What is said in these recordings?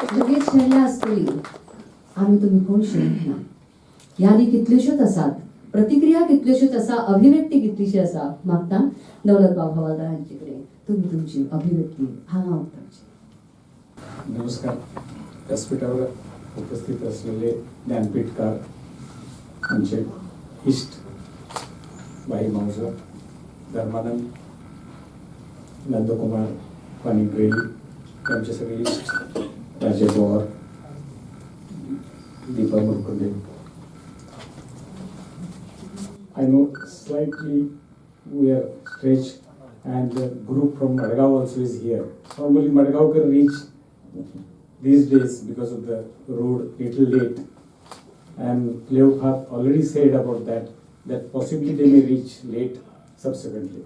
लगेच शेणल्या आसतली आमी तुमी कोण शेणना. यादी कितल्योश्योच आसात, प्रतिक्रिया कितल्योश्योच आसा, अभिव्यक्ती कितलीशी आसा. मागता दौलत बाब हवालदार हांचे कडेन तुम्ही तुमची अभिव्यक्ती हांगा उक्तावची. नमस्कार. व्यासपीठावर उपस्थित असलेले ज्ञानपीठकार, आमचे इष्ट बाई मावजर, धर्मानंद नंदकुमार पानिग्रे, आमचे सगळे इष्ट राजे Pawar, Deepa Murkunde. I know slightly we are stretched and the group from Madgaon also is here. Normally Madgaon can reach these days because of the road little late, and Leopard already said about that possibly they may reach late subsequently.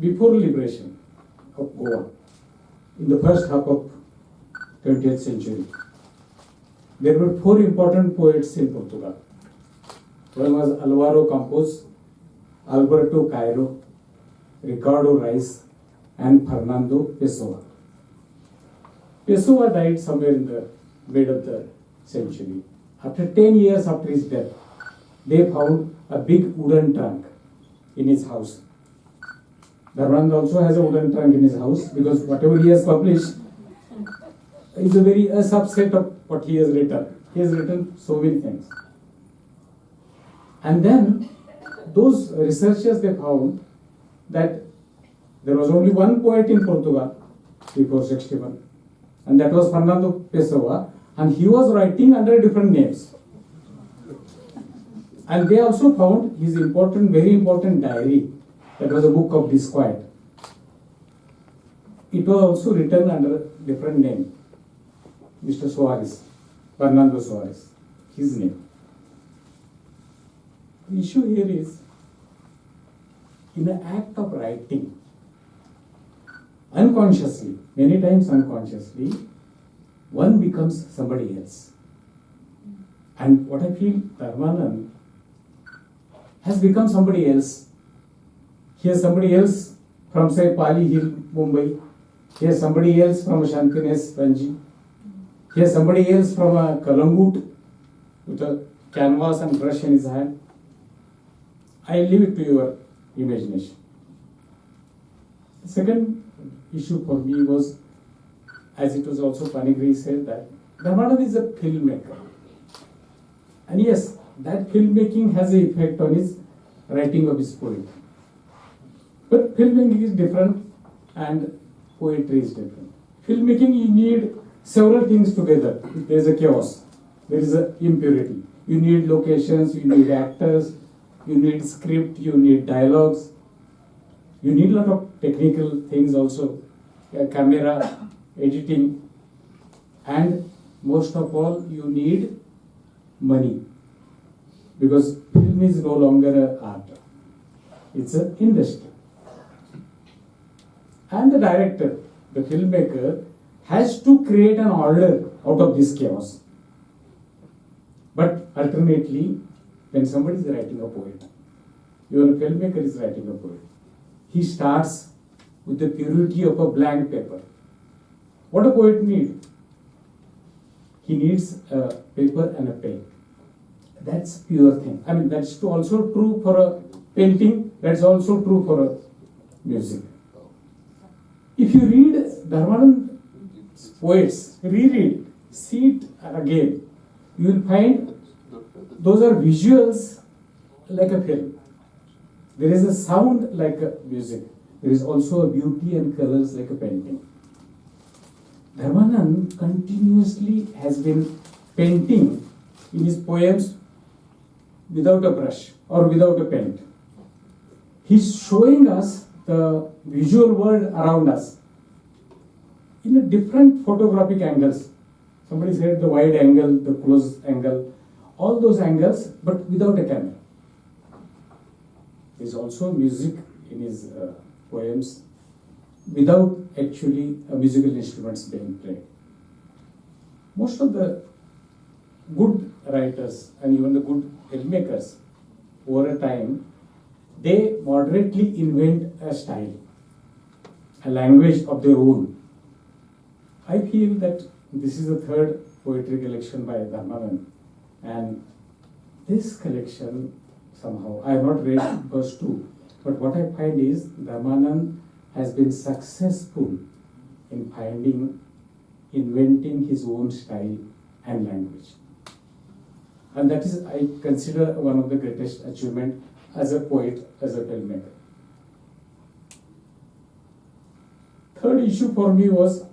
Before liberation of Goa, in the first half of 20th century, there were 4 important poets in Portugal. One was Alvaro Campos, Alberto Cairo, Ricardo Reis, and Fernando Pessoa. Pessoa died somewhere in the mid of the century. After 10 years after his death, they found a big wooden trunk in his house. Dharmanand also has a wooden trunk in his house because whatever he has published is a subset of what he has written. He has written so many things. And then those researchers, they found that there was only one poet in Portugal before 61, and that was Fernando Pessoa, and he was writing under different names. And they also found his very important diary, that was a book of disquiet. It was also written under a different name. Mr. Soares, Fernando Soares, his name. The issue here is, in the act of writing, unconsciously, many times unconsciously, one becomes somebody else. And what I feel, Dharmanand has become somebody else. He is somebody else from, say, Pali Hill, Mumbai. He is somebody else from Shantines, Ranji. He is somebody else from a Kalangut with a canvas and brush in his hand. I leave it to your imagination. The second issue for me was, as it was also Panigri said, that Dharmanand is a filmmaker. And yes, that filmmaking has an effect on his writing of his poetry. But filmmaking is different and poetry is different. Filmmaking, you need several things together. There is a chaos, there is an impurity. You need locations, you need actors, you need script, you need dialogues, you need a lot of technical things also, camera, editing, and most of all, you need money, because film is no longer an art, it's an industry. And the director, the filmmaker, has to create an order out of this chaos. But ultimately, when somebody is writing a poem, even a filmmaker is writing a poem, he starts with the purity of a blank paper. What a poet needs? He needs a paper and a pen. That's pure thing. I mean, that's also true for a painting, that's also true for a music. If you read Dharmanand's poets, reread, see it again, you will find those are visuals like a film. There is a sound like a music. There is also a beauty and colors like a painting. Dharmanand continuously has been painting in his poems without a brush or without a paint. He's showing us the visual world around us in a different photographic angles. Somebody said the wide angle, the close angle, all those angles, but without a camera. There's also music in his poems without actually musical instruments being played. Most of the good writers and even the good filmmakers over a time, they moderately invent a style. a language of their own. I feel that this is the third poetry collection by Dharmanand, and this collection somehow, I have not read first two, but what I find is Dharmanand has been successful in inventing his own style and language. And that is, I consider, one of the greatest achievement as a poet, as a filmmaker. Third issue for me was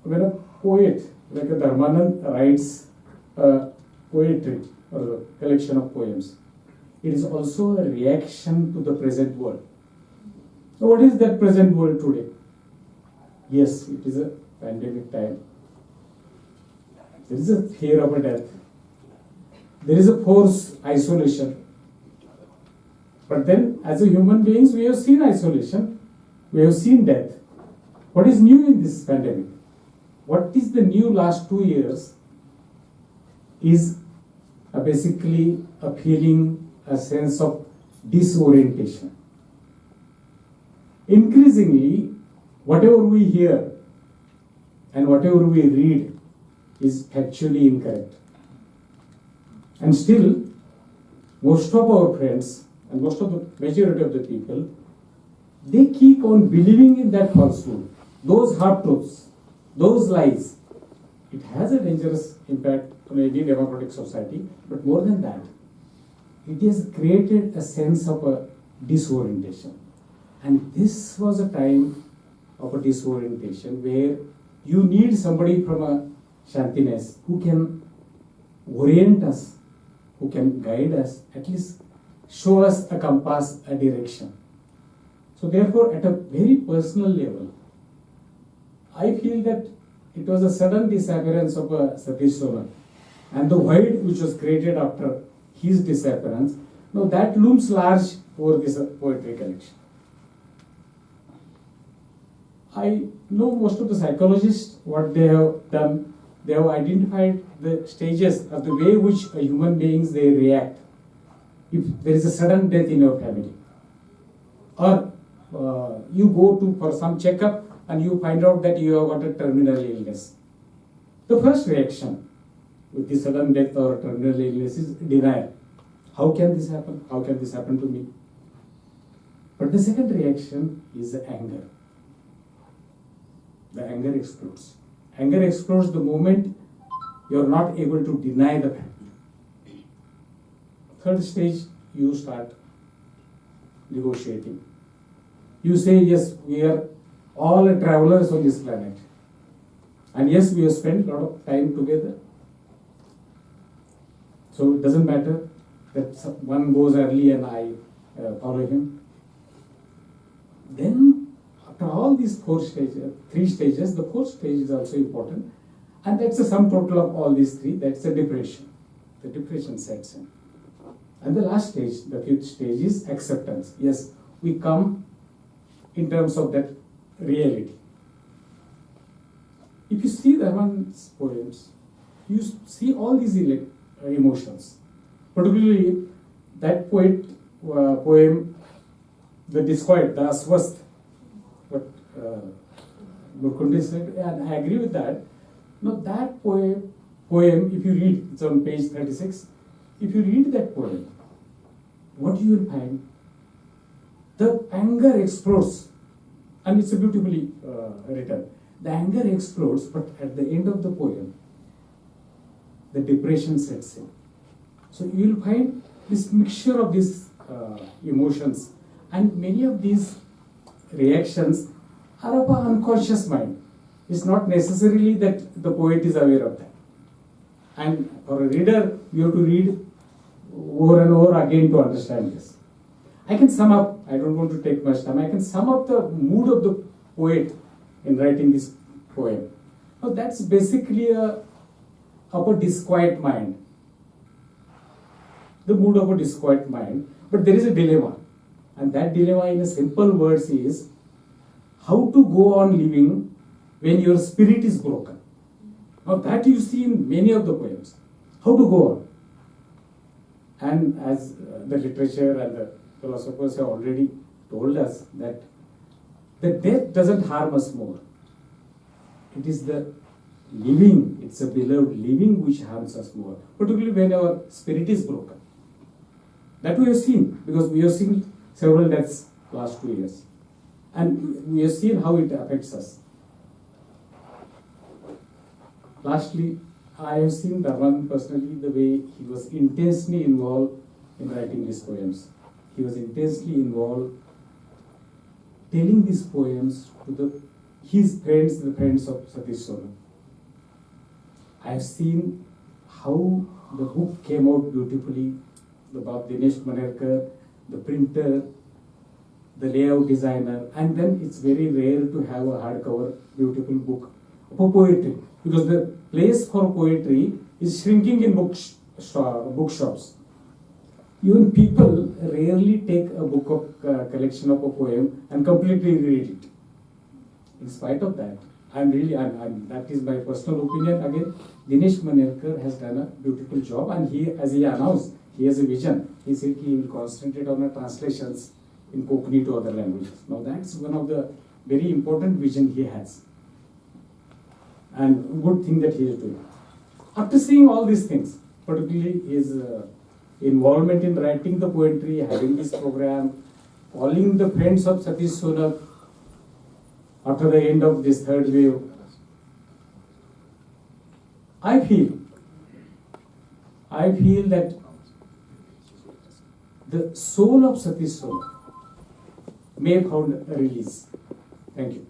when a poet like a Dharmanand writes a poetry or a collection of poems, it is also a reaction to the present world. So what is that present world today? Yes, it is a pandemic time. There is a fear of a death. There is a forced isolation. But then, as a human beings, we have seen isolation. We have seen death. What is new in this pandemic? What is the new last 2 years is basically a feeling, a sense of disorientation. Increasingly, whatever we hear and whatever we read is factually incorrect. And still, most of our friends and most of the majority of the people, they keep on believing in that falsehood, those hard truths, those lies. It has a dangerous impact on any democratic society, but more than that, it has created a sense of a disorientation. And this was a time of a disorientation where you need somebody from a Shantiness who can orient us, who can guide us, at least show us a compass, a direction. So therefore, at a very personal level, I feel that it was a sudden disappearance of Satish Sonal, and the void which was created after his disappearance, now that looms large over this poetry collection. I know most of the psychologists, what they have done, they have identified the stages of the way which human beings they react if there is a sudden death in your family, or you go for some checkup and you find out that you have got a terminal illness. The first reaction with the sudden death or terminal illness is denial. How can this happen? How can this happen to me? But the second reaction is anger. The anger explodes. Anger explodes the moment you are not able to deny the fact. Third stage, you start negotiating. You say, yes, we are all travelers on this planet. And yes, we have spent a lot of time together. So it doesn't matter that one goes early and I follow him. Then, after all these three stages, the fourth stage is also important. And that's the sum total of all these three, that's the depression. The depression sets in. And the last stage, the fifth stage, is acceptance. Yes, we come in terms of that reality. If you see Dharmanand's poems, you see all these emotions. Particularly that poem, the disquiet, the aswast, what Burkundi said, and I agree with that. Now that poem, if you read, it's on page 36, if you read that poem, what you will find? The anger explodes, and it's beautifully written. The anger explodes, but at the end of the poem, the depression sets in. So you will find this mixture of these emotions, and many of these reactions are of an unconscious mind. It's not necessarily that the poet is aware of that. And for a reader, you have to read over and over again to understand this. I can sum up, I don't want to take much time, I can sum up the mood of the poet in writing this poem. Now that's basically of a disquiet mind. The mood of a disquiet mind, but there is a dilemma. And that dilemma in a simple words is how to go on living when your spirit is broken. Now that you see in many of the poems. How to go on. And as the literature and the philosophers have already told us that the death doesn't harm us more. It is the living, it's a beloved living which harms us more, particularly when our spirit is broken. That we have seen, because we have seen several deaths last 2 years. And we have seen how it affects us. Lastly, I have seen Dharman personally, the way he was intensely involved in writing these poems. He was intensely involved telling these poems to his friends, the friends of Satish Sona. I have seen how the book came out beautifully, about Dinesh Manerkar, the printer, the layout designer, and then it's very rare to have a hardcover beautiful book for poetry, because the place for poetry is shrinking in bookshops. Even people rarely take a book of collection of a poem and completely read it. In spite of that, that is my personal opinion. Again, Dinesh Manerkar has done a beautiful job, and he, as he announced, he has a vision. He said he will concentrate on the translations in Konkani to other languages. Now that's one of the very important vision he has, and good thing that he is doing. After seeing all these things, particularly his involvement in writing the poetry, having this program, calling the friends of Satish Sonak after the end of this third wave, I feel that the soul of Satish Sonak may have found a release. Thank you.